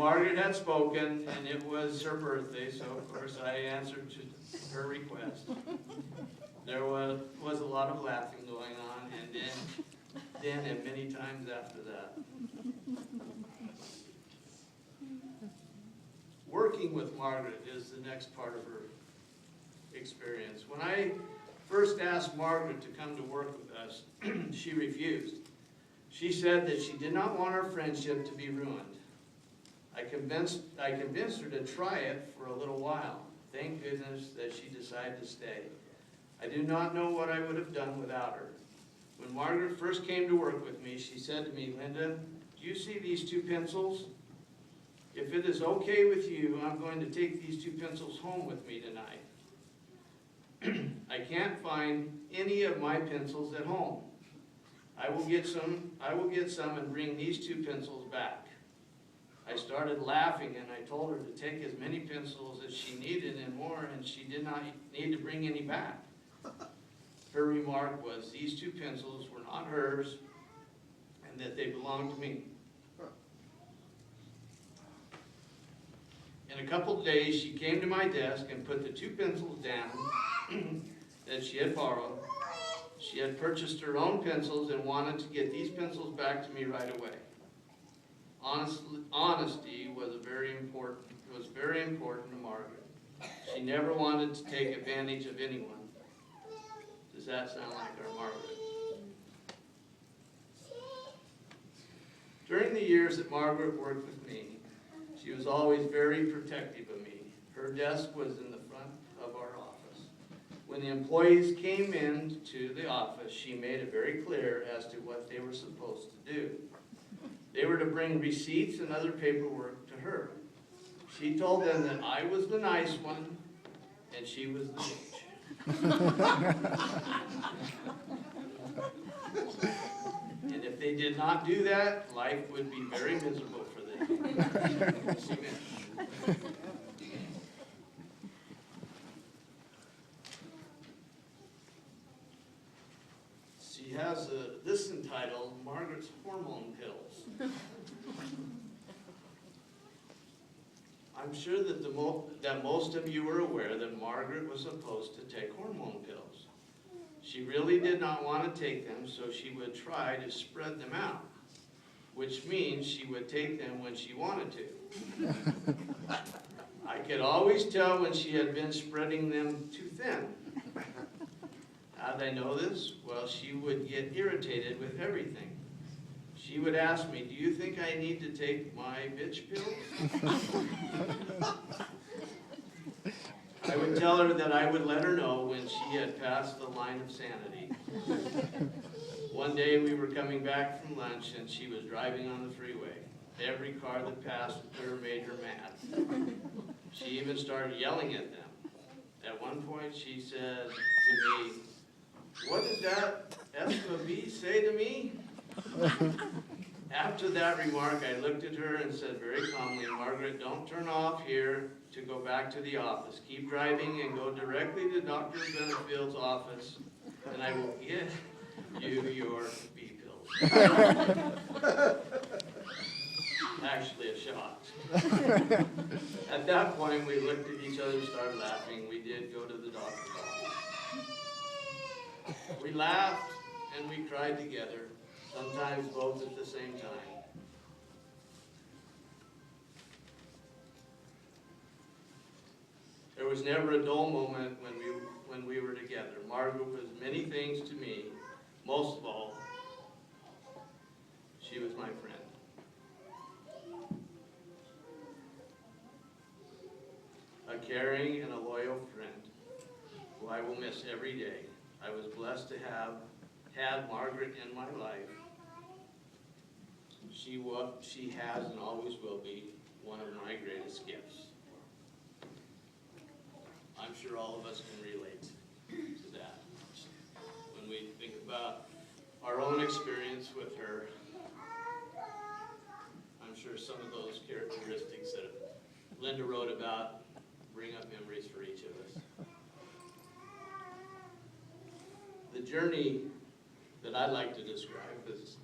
Margaret had spoken, and it was her birthday, so of course I answered to her request. There was a lot of laughing going on, and then and many times after that. Working with Margaret is the next part of her experience. When I first asked Margaret to come to work with us, she refused. She said that she did not want our friendship to be ruined. I convinced her to try it for a little while. Thank goodness that she decided to stay. I do not know what I would have done without her. When Margaret first came to work with me, she said to me, "Linda, do you see these 2 pencils? If it is okay with you, I'm going to take these 2 pencils home with me tonight. I can't find any of my pencils at home. I will get some and bring these 2 pencils back." I started laughing, and I told her to take as many pencils as she needed and more, and she did not need to bring any back. Her remark was these 2 pencils were not hers and that they belonged to me. In a couple of days, she came to my desk and put the 2 pencils down that she had borrowed. She had purchased her own pencils and wanted to get these pencils back to me right away. Honesty was very important to Margaret. She never wanted to take advantage of anyone. Does that sound like our Margaret? During the years that Margaret worked with me, she was always very protective of me. Her desk was in the front of our office. When the employees came into the office, she made it very clear as to what they were supposed to do. They were to bring receipts and other paperwork to her. She told them that I was the nice one and she was the bitch. And if they did not do that, life would be very miserable for them. She has this entitled, Margaret's Hormone Pills. I'm sure that most of you are aware that Margaret was supposed to take hormone pills. She really did not want to take them, so she would try to spread them out, which means she would take them when she wanted to. I could always tell when she had been spreading them too thin. How did I know this? Well, she would get irritated with everything. She would ask me, "Do you think I need to take my bitch pills?" I would tell her that I would let her know when she had passed the line of sanity. One day we were coming back from lunch and she was driving on the freeway. Every car that passed her made her mad. She even started yelling at them. At one point she said to me, "What did that SOB say to me?" After that remark, I looked at her and said very calmly, "Margaret, don't turn off here to go back to the office. Keep driving and go directly to Dr. Benefield's office, and I will get you your B pills." Actually, a shot. At that point, we looked at each other and started laughing. We did go to the doctor's office. We laughed and we cried together, sometimes both at the same time. There was never a dull moment when we were together. Margaret was many things to me. Most of all, she was my friend. A caring and a loyal friend who I will miss every day. I was blessed to have had Margaret in my life. She has and always will be one of my greatest gifts. I'm sure all of us can relate to that. When we think about our own experience with her, I'm sure some of those characteristics that Linda wrote about bring up memories for each of us. The journey that I like to describe is